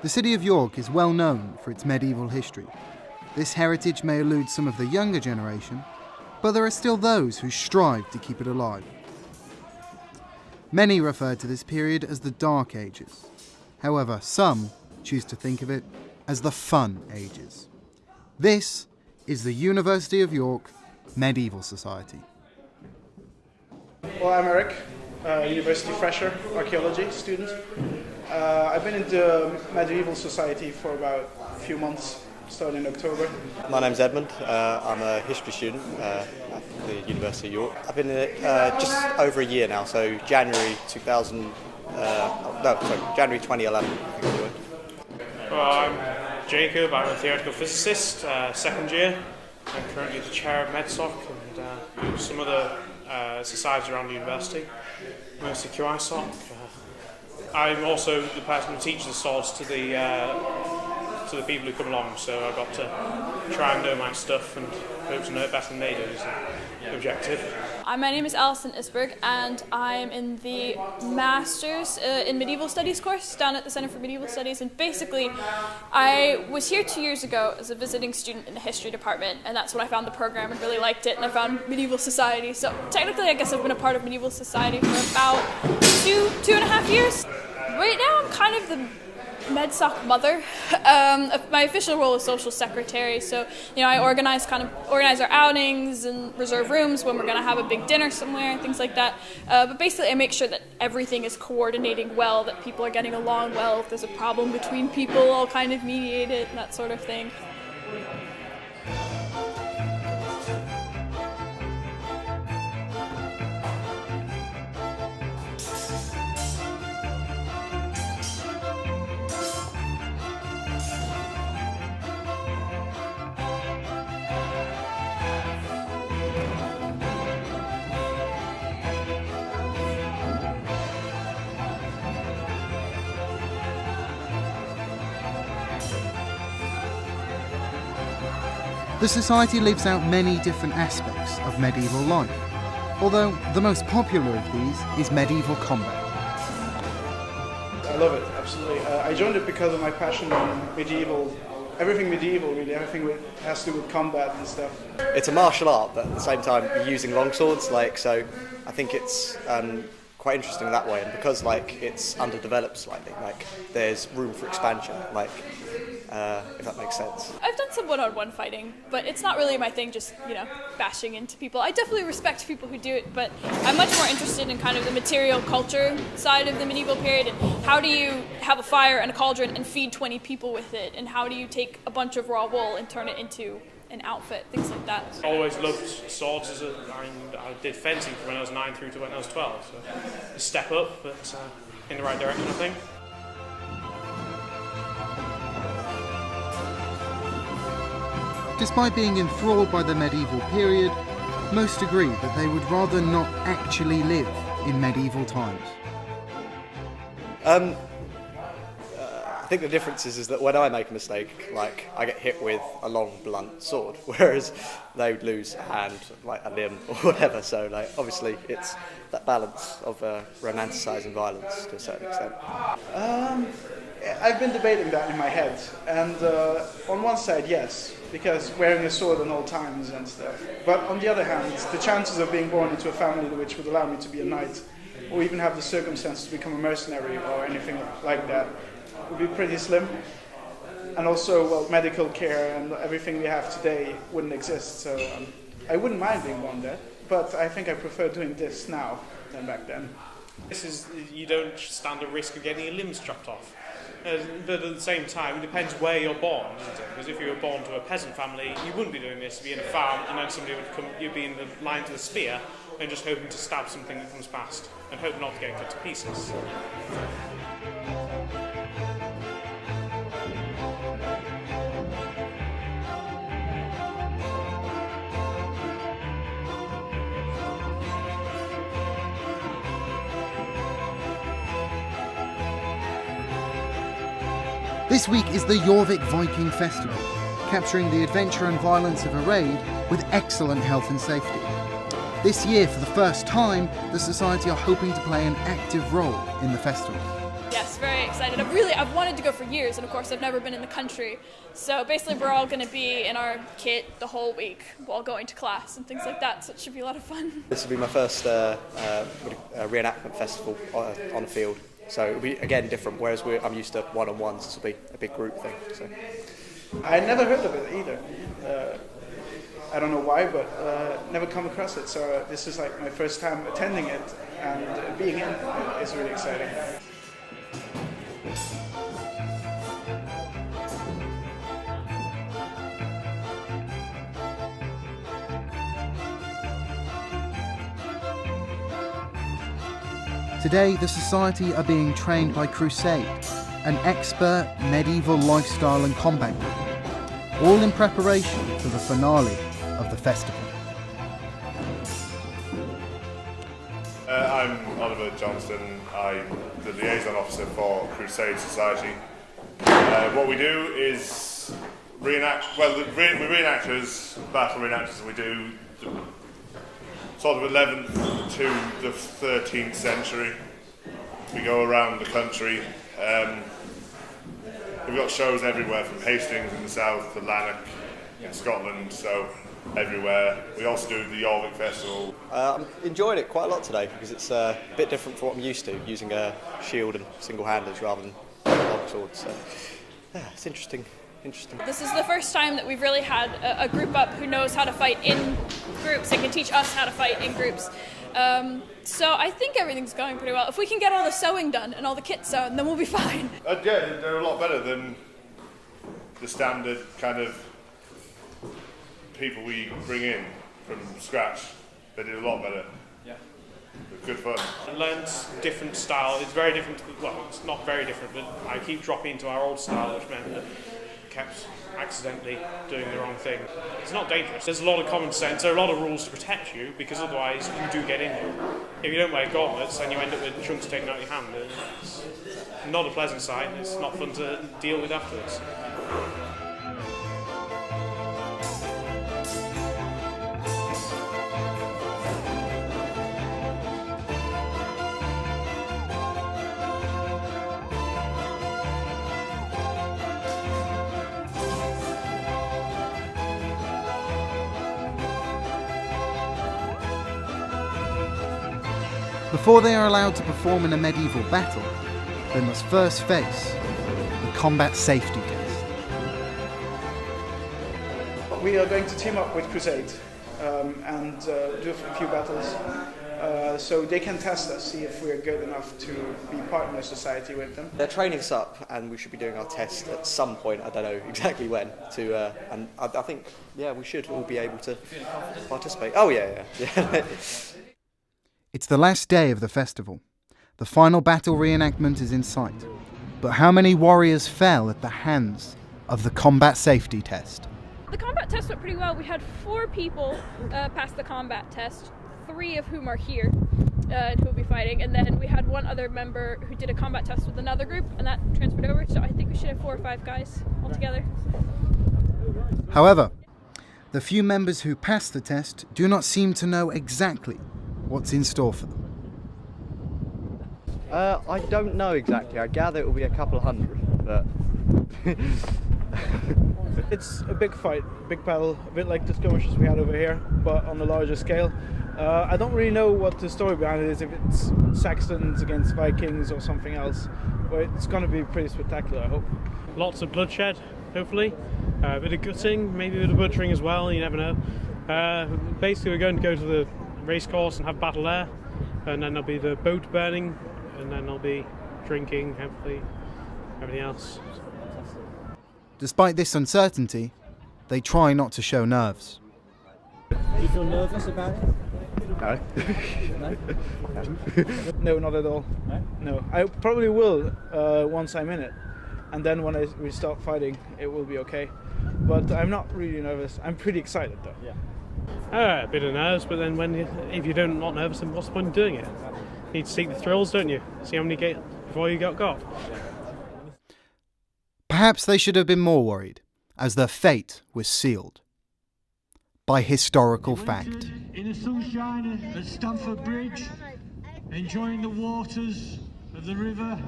The city of York is well known for its medieval history. This heritage may elude some of the younger generation, but there are still those who strive to keep it alive. Many refer to this period as the Dark Ages. However, some choose to think of it as the Fun Ages. This is the University of York Medieval Society. Well, I'm Eric, university fresher, archaeology student. I've been in the Medieval Society for about a few months, started in October. My name's Edmund. I'm a history student at the University of York. I've been in it just over a year now, so January 2011. I think I joined. Well, I'm Jacob. I'm a theoretical physicist, second year. I'm currently the chair of MedSoc and some of the societies around the university, mostly QISOC. I'm also the person who teaches the swords to the people who come along, so I've got to try and know my stuff and hope to know it better than they do is the objective. My name is Allison Isberg and I'm in the Masters in Medieval Studies course down at the Center for Medieval Studies, and basically I was here 2 years ago as a visiting student in the history department, and that's when I found the program and really liked it, and I found Medieval Society. So technically I guess I've been a part of Medieval Society for about two and a half years. Right now I'm kind of the MedSoc mother. My official role is social secretary, so I organize our outings and reserve rooms when we're going to have a big dinner somewhere, things like that. But basically I make sure that everything is coordinating well, that people are getting along well. If there's a problem between people, I'll kind of mediate it and that sort of thing. The Society lives out many different aspects of medieval life, although the most popular of these is medieval combat. I love it, absolutely. I joined it because of my passion in medieval, everything medieval really, everything that has to do with combat and stuff. It's a martial art, but at the same time you're using longswords, so I think it's quite interesting that way, and because it's underdeveloped slightly, there's room for expansion, if that makes sense. I've done some one-on-one fighting, but it's not really my thing, just, bashing into people. I definitely respect people who do it, but I'm much more interested in kind of the material culture side of the medieval period, and how do you have a fire and a cauldron and feed 20 people with it, and how do you take a bunch of raw wool and turn it into an outfit, things like that. I always loved swords I did fencing from when I was 9 through to when I was 12, so a step up, but in the right direction, I think. Despite being enthralled by the medieval period, most agree that they would rather not actually live in medieval times. I think the difference is that when I make a mistake, I get hit with a long, blunt sword, whereas they would lose a hand, a limb, or whatever. So, obviously, it's that balance of romanticising violence to a certain extent. I've been debating that in my head, and on one side, yes, because wearing a sword at all times and stuff. But on the other hand, the chances of being born into a family which would allow me to be a knight, or even have the circumstances to become a mercenary or anything like that, would be pretty slim. And also, medical care and everything we have today wouldn't exist, so I wouldn't mind being born dead, but I think I prefer doing this now than back then. You don't stand a risk of getting your limbs chopped off. But at the same time, it depends where you're born, isn't it? Because if you were born to a peasant family, you wouldn't be doing this. You'd be in a farm, and then somebody would come, you'd be in the line to the spear, and just hoping to stab something that comes past, and hope not to get cut to pieces. This week is the Jorvik Viking Festival, capturing the adventure and violence of a raid with excellent health and safety. This year, for the first time, the Society are hoping to play an active role in the festival. Yes, very excited. excited. I've wanted to go for years, and of course I've never been in the country. So basically we're all going to be in our kit the whole week while going to class and things like that, so it should be a lot of fun. This will be my first reenactment festival on the field. So it'll be, again, different, whereas I'm used to one-on-ones. This will be a big group thing. So. I never heard of it either. I don't know why, but never come across it. So this is like my first time attending it, and being in it is really exciting. Today, the Society are being trained by Crusade, an expert medieval lifestyle and combat group, all in preparation for the finale of the festival. I'm Oliver Johnston. I'm the liaison officer for Crusade Society. What we do is reenact, we're reenactors, battle reenactors, and we do sort of 11th to the 13th century. We go around the country. We've got shows everywhere, from Hastings in the south to Lanark in Scotland, so everywhere. We also do the Jorvik Festival. I'm enjoying it quite a lot today because it's a bit different from what I'm used to, using a shield and single-handers rather than long swords. So, yeah, it's interesting. This is the first time that we've really had a group up who knows how to fight in groups and can teach us how to fight in groups. So I think everything's going pretty well. If we can get all the sewing done and all the kit sewn, then we'll be fine. Yeah, they're a lot better than the standard kind of people we bring in from scratch. They did a lot better. Yeah. Good fun. I learned different style. It's very different. Well, it's not very different, but I keep dropping into our old style, which meant that I kept accidentally doing the wrong thing. It's not dangerous. There's a lot of common sense. There are a lot of rules to protect you, because otherwise you do get injured. If you don't wear gauntlets, then you end up with chunks taken out of your hand. It's not a pleasant sight. It's not fun to deal with afterwards. Before they are allowed to perform in a medieval battle, they must first face the combat safety test. We are going to team up with Crusade and do a few battles, so they can test us, see if we're good enough to be part of the society with them. They're training us up, and we should be doing our test at some point. I don't know exactly when. And I think, yeah, we should all be able to participate. Oh yeah. It's the last day of the festival. The final battle reenactment is in sight. But how many warriors fell at the hands of the combat safety test? The combat test went pretty well. We had 4 people pass the combat test, 3 of whom are here who will be fighting, and then we had 1 other member who did a combat test with another group, and that transferred over, so I think we should have 4 or 5 guys altogether. However, the few members who passed the test do not seem to know exactly what's in store for them. I don't know exactly. I gather it will be a couple of hundred, but... It's a big fight, big battle, a bit like the skirmishes we had over here, but on a larger scale. I don't really know what the story behind it is, if it's Saxons against Vikings or something else, but it's going to be pretty spectacular, I hope. Lots of bloodshed, hopefully. A bit of gutting, maybe a bit of butchering as well, you never know. Basically, we're going to go to the race course and have battle there, and then there'll be the boat burning, and then there'll be drinking, hopefully, everything else. Despite this uncertainty, they try not to show nerves. Do you feel nervous about it? No. No, not at all. No. I probably will once I'm in it, and then when we start fighting, it will be okay. But I'm not really nervous. I'm pretty excited though. Yeah. A bit of nerves, but then if you're not nervous, then what's the point of doing it? You need to seek the thrills, don't you? See how many get before you got got. Perhaps they should have been more worried, as their fate was sealed by historical fact. In the sunshine at Stamford Bridge, enjoying the waters of the river.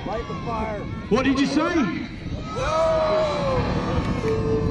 Light the fire. What did you say? No!